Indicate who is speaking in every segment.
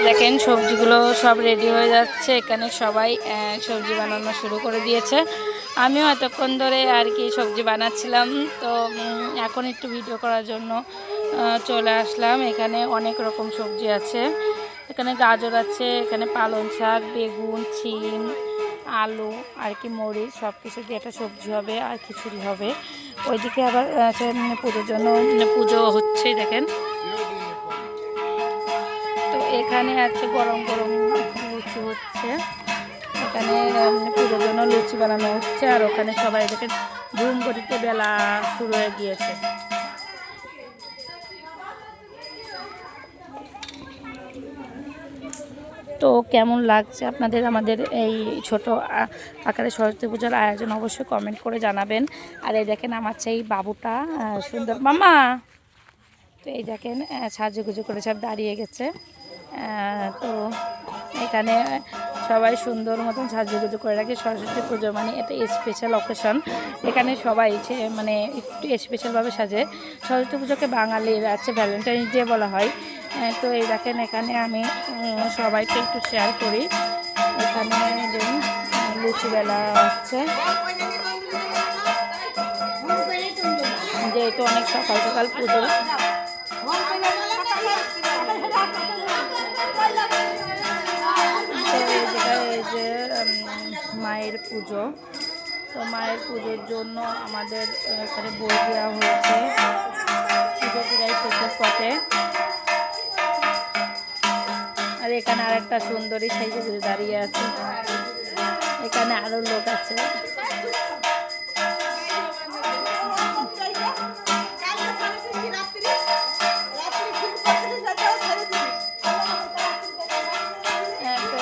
Speaker 1: দেখেন সবজিগুলো সব রেডি হয়ে যাচ্ছে। এখানে সবাই সবজি বানানো শুরু করে দিয়েছে। আমিও এতক্ষণ ধরে আর কি সবজি বানাচ্ছিলাম। তো এখন একটু ভিডিও করার জন্য চলে আসলাম। এখানে অনেক রকম সবজি আছে। এখানে গাজর আছে, এখানে পালং শাক, বেগুন, শিম, আলু আর কি মরিচ সব কিছু দিয়ে একটা সবজি হবে আর খিচুড়ি হবে। ওইদিকে আবার পুজোর জন্য পুজো হচ্ছে দেখেন। তো এখানে আছে গরম গরম লুচি হচ্ছে। এখানে পুজোর জন্য লুচি বানানো হচ্ছে। আর ওখানে সবাই দেখেন ধুম গতিতে বেলা শুরু হয়ে গিয়েছে। তো কেমন লাগছে আপনাদের আমাদের এই ছোট আকারে সরস্বতী পূজার আয়োজন অবশ্যই কমেন্ট করে জানাবেন। আর এই দেখেন আমার সেই বাবুটা সুন্দর মামা। তো এই দেখেন সাজুগুজু করে সব দাঁড়িয়ে গেছে। তো এখানে সবাই সুন্দর মতন সাজুগুজু করে রাখে। সরস্বতী পুজো মানে এটা স্পেশাল অকেশন। এখানে সবাই মানে একটু স্পেশালভাবে সাজে। সরস্বতী পুজোকে বাঙালির আছে ভ্যালেন্টাইন্স ডে বলা হয়। তো এই দেখেন এখানে আমি সবাইকে একটু শেয়ার করি। এখানে লুচি বেলা হচ্ছে, যেহেতু অনেক সকাল সকাল পুজো। এই যে মায়ের পুজো। তো মায়ের পুজোর জন্য আমাদের এখানে বই দেওয়া হয়েছে। পুজো প্রায় শেষের পথে। আর এখানে আরেকটা সুন্দরী সাইজে দাঁড়িয়ে আছে। এখানে আরো লোক আছে।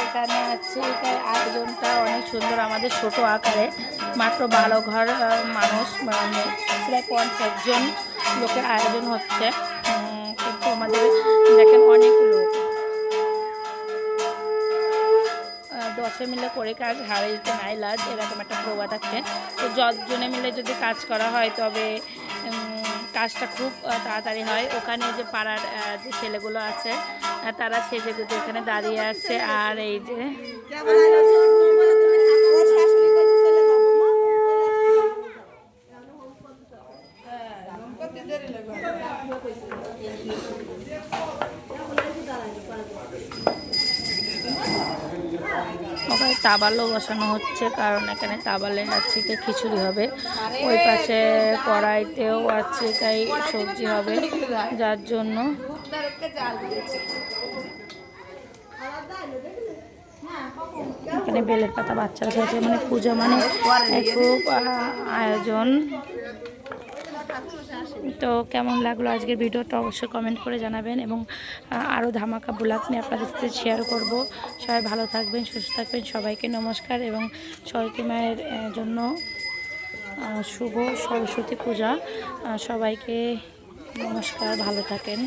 Speaker 1: এখানে আছে আয়োজনটা অনেক সুন্দর। আমাদের ছোট আকারে মাত্র 12 ঘর মানুষ মানে প্রায় 50 জন লোকের আয়োজন হচ্ছে। কিন্তু আমাদের দেখেন অনেক লোক 10 মিলে করে কাজ হারাইতে নাই লাজ, এরকম একটা প্রবাদ আছে। তো 10 জনে মিলে যদি কাজ করা হয় তবে কাজটা খুব তাড়াতাড়ি হয়। ওখানে যে পাড়ার যে ছেলেগুলো আছে তারা সেজেগুজে এখানে দাঁড়িয়ে আছে। আর এই যে ওখানে তাবালও বসানো হচ্ছে, কারণ এখানে তাবালে আছে খিচুড়ি হবে। ওই পাশে কড়াইতেও আছে তাই সবজি হবে, যার জন্য এখানে বেলের পাতা বাচ্চারা খেয়েছে। মানে পুজো মানে খুব আয়োজন। তো কেমন লাগলো আজকের ভিডিওটা অবশ্যই কমেন্ট করে জানাবেন, এবং আরও ধামাকা ব্লগ নিয়ে আপনাদের সাথে শেয়ার করব। সবাই ভালো থাকবেন, সুস্থ থাকবেন। সবাইকে নমস্কার, এবং সরস্বতী মায়ের জন্য শুভ সরস্বতী পূজা। সবাইকে নমস্কার, ভালো থাকেন।